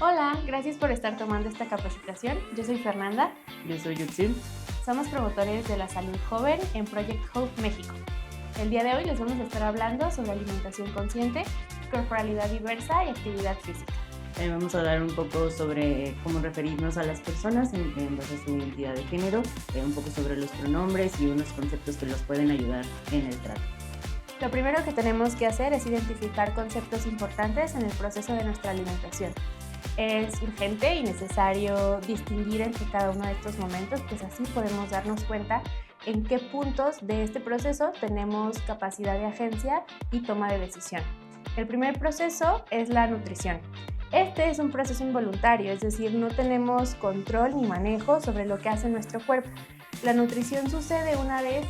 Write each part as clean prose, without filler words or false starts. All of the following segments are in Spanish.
Hola, gracias por estar tomando esta capacitación. Yo soy Fernanda. Yo soy Yutzil. Somos promotores de la salud joven en Project Hope México. El día de hoy les vamos a estar hablando sobre alimentación consciente, corporalidad diversa y actividad física. Vamos a hablar un poco sobre cómo referirnos a las personas en base a su identidad de género, un poco sobre los pronombres y unos conceptos que los pueden ayudar en el trato. Lo primero que tenemos que hacer es identificar conceptos importantes en el proceso de nuestra alimentación. Es urgente y necesario distinguir entre cada uno de estos momentos, pues así podemos darnos cuenta en qué puntos de este proceso tenemos capacidad de agencia y toma de decisión. El primer proceso es la nutrición. Este es un proceso involuntario, es decir, no tenemos control ni manejo sobre lo que hace nuestro cuerpo. La nutrición sucede una vez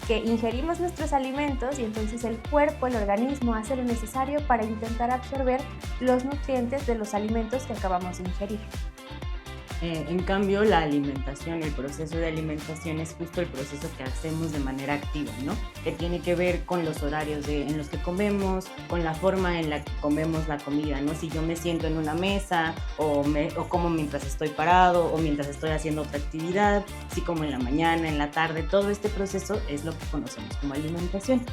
que ingerimos nuestros alimentos y entonces el cuerpo, el organismo, hace lo necesario para intentar absorber los nutrientes de los alimentos que acabamos de ingerir. En cambio, la alimentación, el proceso de alimentación es justo el proceso que hacemos de manera activa, ¿no? Que tiene que ver con los horarios en los que comemos, con la forma en la que comemos la comida, ¿no? Si yo me siento en una mesa o como mientras estoy parado o mientras estoy haciendo otra actividad, si como en la mañana, en la tarde, todo este proceso es lo que conocemos como alimentación.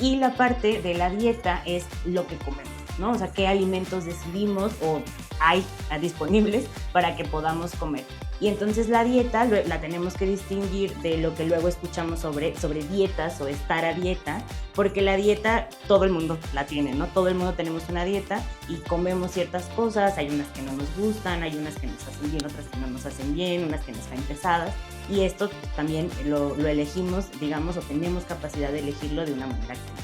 Y la parte de la dieta es lo que comemos, ¿no? O sea, qué alimentos decidimos o hay disponibles para que podamos comer. Y entonces la dieta la tenemos que distinguir de lo que luego escuchamos sobre dietas o estar a dieta, porque la dieta todo el mundo la tiene, ¿no? Todo el mundo tenemos una dieta y comemos ciertas cosas, hay unas que no nos gustan, hay unas que nos hacen bien, otras que no nos hacen bien, unas que nos caen pesadas, y esto también lo elegimos, digamos, o tenemos capacidad de elegirlo de una manera activa.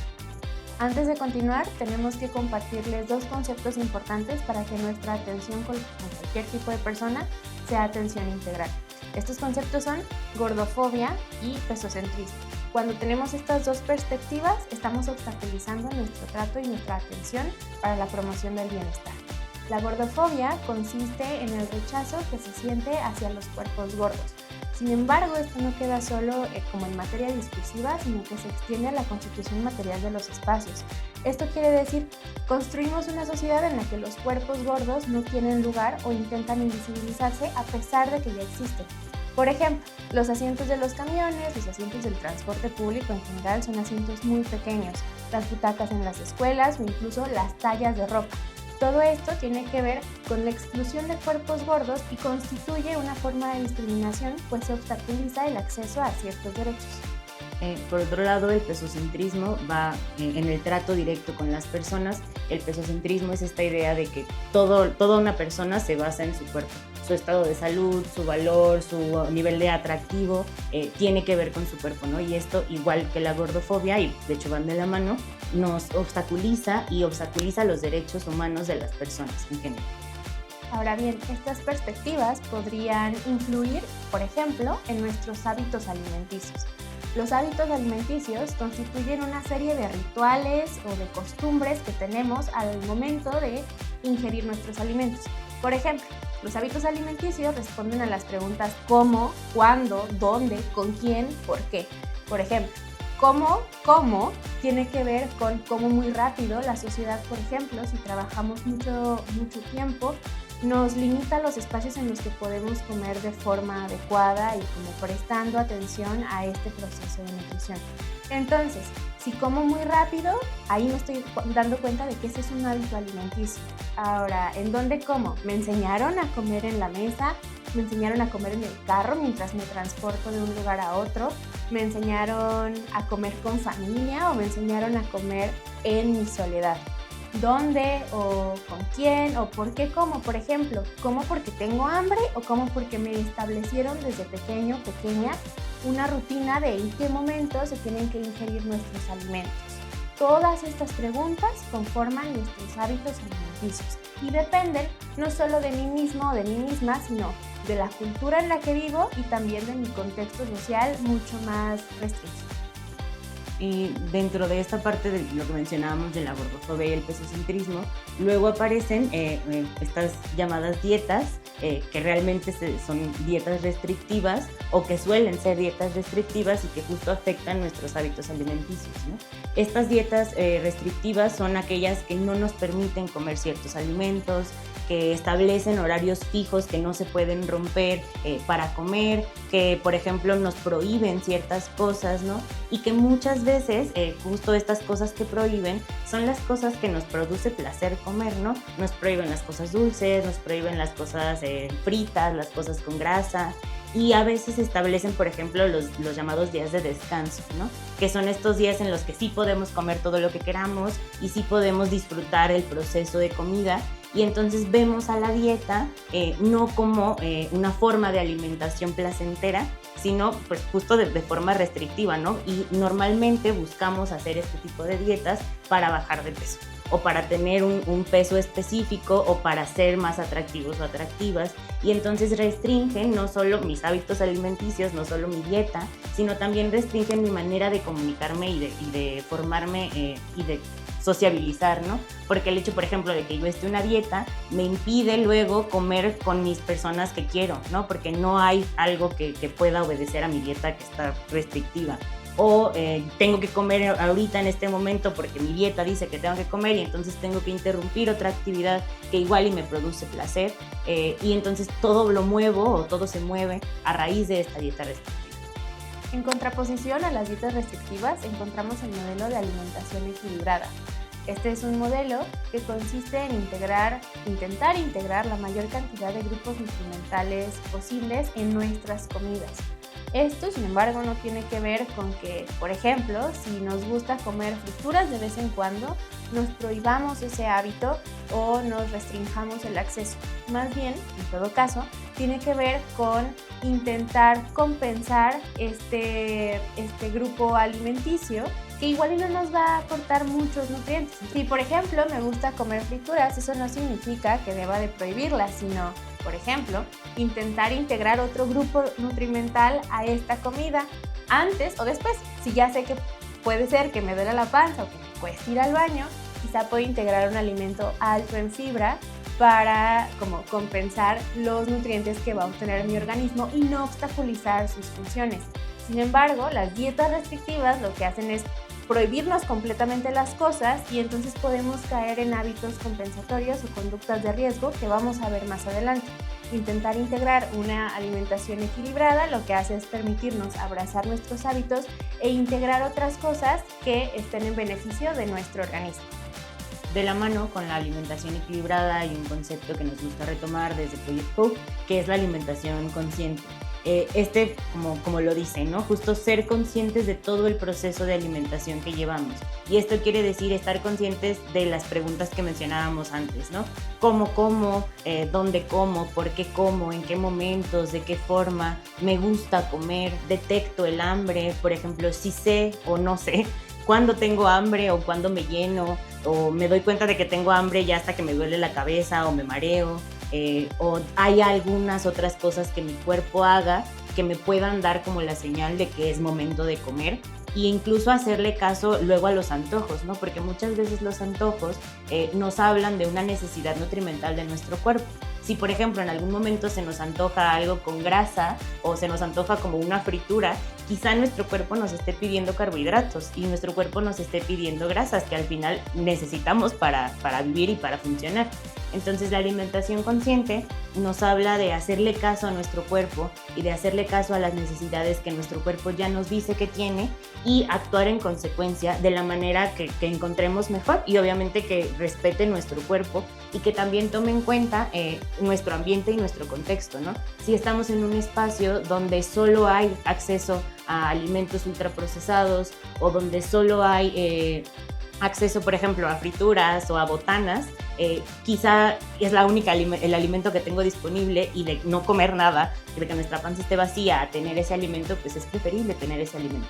Antes de continuar, tenemos que compartirles dos conceptos importantes para que nuestra atención con cualquier tipo de persona sea atención integral. Estos conceptos son gordofobia y pesocentrismo. Cuando tenemos estas dos perspectivas, estamos obstaculizando nuestro trato y nuestra atención para la promoción del bienestar. La gordofobia consiste en el rechazo que se siente hacia los cuerpos gordos. Sin embargo, esto no queda solo como en materia discursiva, sino que se extiende a la constitución material de los espacios. Esto quiere decir, construimos una sociedad en la que los cuerpos gordos no tienen lugar o intentan invisibilizarse a pesar de que ya existen. Por ejemplo, los asientos de los camiones, los asientos del transporte público en general son asientos muy pequeños, las butacas en las escuelas o incluso las tallas de ropa. Todo esto tiene que ver con la exclusión de cuerpos gordos y constituye una forma de discriminación, pues se obstaculiza el acceso a ciertos derechos. Por otro lado, el pesocentrismo va en el trato directo con las personas. El pesocentrismo es esta idea de que toda una persona se basa en su cuerpo. Su estado de salud, su valor, su nivel de atractivo, tiene que ver con su cuerpo, ¿no? Y esto, igual que la gordofobia, y de hecho van de la mano, nos obstaculiza los derechos humanos de las personas en general. Ahora bien, estas perspectivas podrían influir, por ejemplo, en nuestros hábitos alimenticios. Los hábitos alimenticios constituyen una serie de rituales o de costumbres que tenemos al momento de ingerir nuestros alimentos. Por ejemplo, los hábitos alimenticios responden a las preguntas cómo, cuándo, dónde, con quién, por qué. Por ejemplo, cómo tiene que ver con cómo muy rápido la sociedad, por ejemplo, si trabajamos mucho tiempo, nos limita los espacios en los que podemos comer de forma adecuada y como prestando atención a este proceso de nutrición. Entonces, si como muy rápido, ahí me estoy dando cuenta de que ese es un hábito alimenticio. Ahora, ¿en dónde como? Me enseñaron a comer en la mesa, me enseñaron a comer en el carro mientras me transporto de un lugar a otro, me enseñaron a comer con familia o me enseñaron a comer en mi soledad. ¿Dónde o con quién o por qué como? Por ejemplo, ¿como porque tengo hambre o como porque me establecieron desde pequeña, una rutina de en qué momento se tienen que ingerir nuestros alimentos? Todas estas preguntas conforman nuestros hábitos alimenticios y dependen no solo de mí mismo o de mí misma, sino de la cultura en la que vivo y también de mi contexto social mucho más restringido. Y dentro de esta parte de lo que mencionábamos de la gordofobia y el pesocentrismo, luego aparecen estas llamadas dietas, que realmente son dietas restrictivas o que suelen ser dietas restrictivas y que justo afectan nuestros hábitos alimenticios, ¿no? Estas dietas restrictivas son aquellas que no nos permiten comer ciertos alimentos, que establecen horarios fijos que no se pueden romper para comer, que por ejemplo nos prohíben ciertas cosas, ¿no? Y que muchas veces justo estas cosas que prohíben son las cosas que nos produce placer comer, ¿no? Nos prohíben las cosas dulces, nos prohíben las cosas fritas, las cosas con grasa, y a veces establecen, por ejemplo, los llamados días de descanso, ¿no? Que son estos días en los que sí podemos comer todo lo que queramos y sí podemos disfrutar el proceso de comida, y entonces vemos a la dieta no como una forma de alimentación placentera, sino pues justo de forma restrictiva, ¿no? Y normalmente buscamos hacer este tipo de dietas para bajar de peso, o para tener un peso específico, o para ser más atractivos o atractivas, y entonces restringen no solo mis hábitos alimenticios, no solo mi dieta, sino también restringen mi manera de comunicarme y de formarme y de sociabilizar, ¿no? Porque el hecho, por ejemplo, de que yo esté una dieta me impide luego comer con mis personas que quiero, ¿no? Porque no hay algo que pueda obedecer a mi dieta que está restrictiva. O tengo que comer ahorita en este momento porque mi dieta dice que tengo que comer, y entonces tengo que interrumpir otra actividad que igual y me produce placer, y entonces todo lo muevo o todo se mueve a raíz de esta dieta restrictiva. En contraposición a las dietas restrictivas encontramos el modelo de alimentación equilibrada. Este es un modelo que consiste en intentar integrar la mayor cantidad de grupos nutrimentales posibles en nuestras comidas. Esto, sin embargo, no tiene que ver con que, por ejemplo, si nos gusta comer frituras de vez en cuando, nos prohibamos ese hábito o nos restringamos el acceso. Más bien, en todo caso, tiene que ver con intentar compensar este grupo alimenticio que igual no nos va a aportar muchos nutrientes. Si, por ejemplo, me gusta comer frituras, eso no significa que deba de prohibirlas, sino, por ejemplo, intentar integrar otro grupo nutrimental a esta comida antes o después. Si ya sé que puede ser que me duela la panza o que me cueste ir al baño, quizá puedo integrar un alimento alto en fibra para como compensar los nutrientes que va a obtener mi organismo y no obstaculizar sus funciones. Sin embargo, las dietas restrictivas lo que hacen es prohibirnos completamente las cosas, y entonces podemos caer en hábitos compensatorios o conductas de riesgo que vamos a ver más adelante. Intentar integrar una alimentación equilibrada lo que hace es permitirnos abrazar nuestros hábitos e integrar otras cosas que estén en beneficio de nuestro organismo. De la mano con la alimentación equilibrada hay un concepto que nos gusta retomar desde Project Hope, que es la alimentación consciente. Como lo dice, ¿no? Justo ser conscientes de todo el proceso de alimentación que llevamos. Y esto quiere decir estar conscientes de las preguntas que mencionábamos antes, ¿no? ¿Cómo como? ¿Dónde como? ¿Por qué como? ¿En qué momentos? ¿De qué forma? ¿Me gusta comer? ¿Detecto el hambre? Por ejemplo, si sé o no sé cuándo tengo hambre o cuándo me lleno, o me doy cuenta de que tengo hambre ya hasta que me duele la cabeza o me mareo. O hay algunas otras cosas que mi cuerpo haga que me puedan dar como la señal de que es momento de comer, e incluso hacerle caso luego a los antojos, ¿no? Porque muchas veces los antojos nos hablan de una necesidad nutrimental de nuestro cuerpo. Si, por ejemplo, en algún momento se nos antoja algo con grasa o se nos antoja como una fritura, quizá nuestro cuerpo nos esté pidiendo carbohidratos y nuestro cuerpo nos esté pidiendo grasas que al final necesitamos para vivir y para funcionar. Entonces, la alimentación consciente nos habla de hacerle caso a nuestro cuerpo y de hacerle caso a las necesidades que nuestro cuerpo ya nos dice que tiene, y actuar en consecuencia de la manera que encontremos mejor, y obviamente que respete nuestro cuerpo y que también tome en cuenta nuestro ambiente y nuestro contexto, ¿no? Si estamos en un espacio donde solo hay acceso a alimentos ultraprocesados, o donde solo hay acceso, por ejemplo, a frituras o a botanas, quizá es el alimento que tengo disponible, y de no comer nada, de que nuestra panza esté vacía a tener ese alimento, pues es preferible tener ese alimento.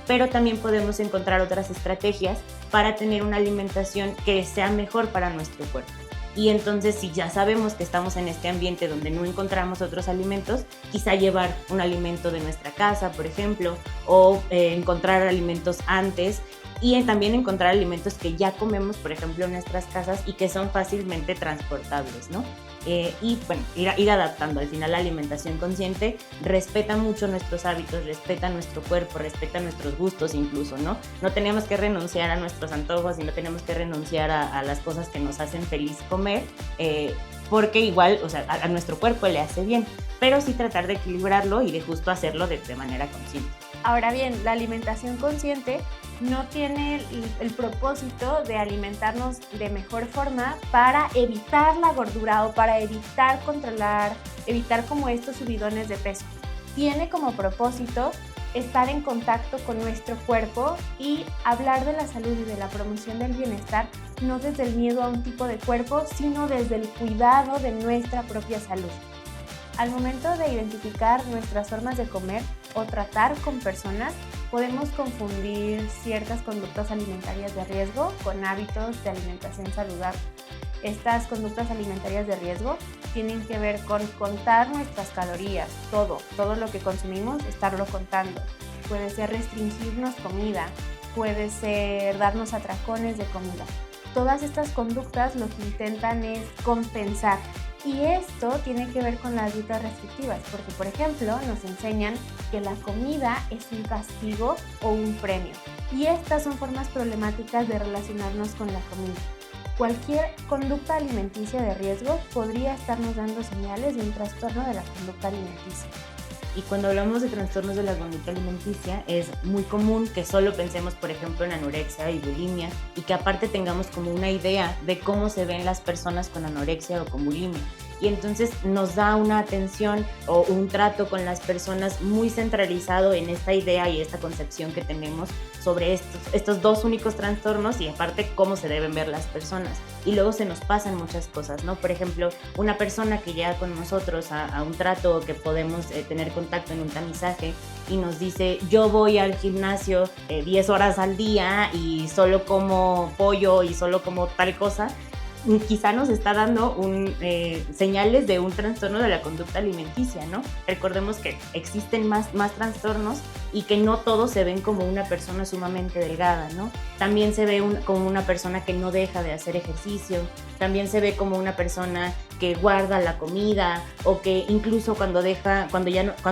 Pero también podemos encontrar otras estrategias para tener una alimentación que sea mejor para nuestro cuerpo. Y entonces, si ya sabemos que estamos en este ambiente donde no encontramos otros alimentos, quizá llevar un alimento de nuestra casa, por ejemplo, o encontrar alimentos antes, y también encontrar alimentos que ya comemos, por ejemplo, en nuestras casas y que son fácilmente transportables, ¿no? Y bueno, ir adaptando. Al final, la alimentación consciente respeta mucho nuestros hábitos, respeta nuestro cuerpo, respeta nuestros gustos incluso, ¿no? No tenemos que renunciar a nuestros antojos y no tenemos que renunciar a las cosas que nos hacen feliz comer, porque igual, o sea, a nuestro cuerpo le hace bien, pero sí tratar de equilibrarlo y de justo hacerlo de manera consciente. Ahora bien, la alimentación consciente no tiene el propósito de alimentarnos de mejor forma para evitar la gordura o para evitar evitar como estos subidones de peso. Tiene como propósito estar en contacto con nuestro cuerpo y hablar de la salud y de la promoción del bienestar, no desde el miedo a un tipo de cuerpo, sino desde el cuidado de nuestra propia salud. Al momento de identificar nuestras formas de comer o tratar con personas, podemos confundir ciertas conductas alimentarias de riesgo con hábitos de alimentación saludable. Estas conductas alimentarias de riesgo tienen que ver con contar nuestras calorías, todo lo que consumimos, estarlo contando. Puede ser restringirnos comida, puede ser darnos atracones de comida. Todas estas conductas lo que intentan es compensar. Y esto tiene que ver con las dietas restrictivas, porque por ejemplo nos enseñan que la comida es un castigo o un premio. Y estas son formas problemáticas de relacionarnos con la comida. Cualquier conducta alimenticia de riesgo podría estarnos dando señales de un trastorno de la conducta alimenticia. Y cuando hablamos de trastornos de la conducta alimenticia, es muy común que solo pensemos, por ejemplo, en anorexia y bulimia, y que aparte tengamos como una idea de cómo se ven las personas con anorexia o con bulimia. Y entonces nos da una atención o un trato con las personas muy centralizado en esta idea y esta concepción que tenemos sobre estos dos únicos trastornos, y aparte cómo se deben ver las personas. Y luego se nos pasan muchas cosas, ¿no? Por ejemplo, una persona que llega con nosotros a un trato, que podemos tener contacto en un tamizaje, y nos dice: yo voy al gimnasio 10 horas al día y solo como pollo y solo como tal cosa, quizá nos está dando señales de un trastorno de la conducta alimenticia, ¿no? Recordemos que existen más trastornos y que no todos se ven como una persona sumamente delgada, ¿no? También se ve como una persona que no deja de hacer ejercicio, también se ve como una persona que guarda la comida, o que incluso cuando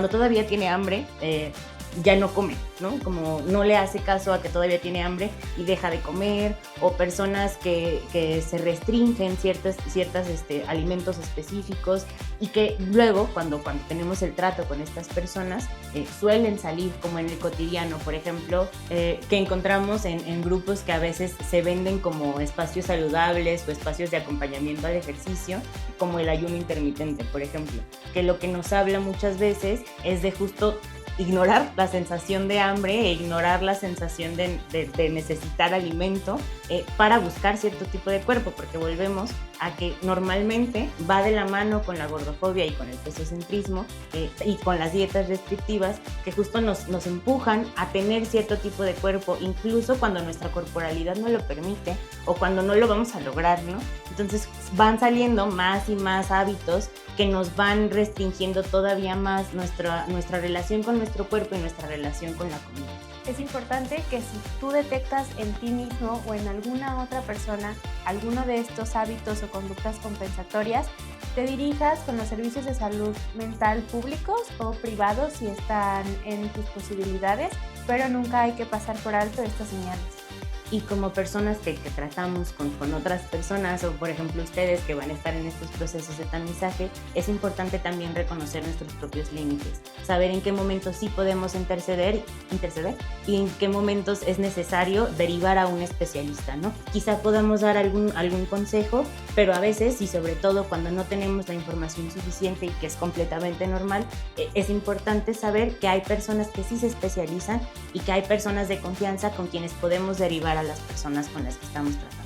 todavía tiene hambre, ya no come, ¿no? Como no le hace caso a que todavía tiene hambre y deja de comer, o personas que se restringen ciertos alimentos específicos, y que luego cuando tenemos el trato con estas personas suelen salir como en el cotidiano, por ejemplo, que encontramos en grupos que a veces se venden como espacios saludables o espacios de acompañamiento al ejercicio, como el ayuno intermitente, por ejemplo, que lo que nos habla muchas veces es de justo ignorar la sensación de hambre e ignorar la sensación de necesitar alimento para buscar cierto tipo de cuerpo, porque volvemos a que normalmente va de la mano con la gordofobia y con el pesocentrismo y con las dietas restrictivas, que justo nos empujan a tener cierto tipo de cuerpo, incluso cuando nuestra corporalidad no lo permite o cuando no lo vamos a lograr, ¿no? Entonces van saliendo más y más hábitos que nos van restringiendo todavía más nuestra relación con nuestro cuerpo y nuestra relación con la comida. Es importante que si tú detectas en ti mismo o en alguna otra persona alguno de estos hábitos o conductas compensatorias, te dirijas con los servicios de salud mental públicos o privados si están en tus posibilidades, pero nunca hay que pasar por alto estas señales. Y como personas que tratamos con otras personas, o por ejemplo ustedes que van a estar en estos procesos de tamizaje, es importante también reconocer nuestros propios límites, saber en qué momentos sí podemos interceder y en qué momentos es necesario derivar a un especialista, ¿no? Quizá podamos dar algún consejo, pero a veces, y sobre todo cuando no tenemos la información suficiente, y que es completamente normal, es importante saber que hay personas que sí se especializan y que hay personas de confianza con quienes podemos derivar a las personas con las que estamos tratando.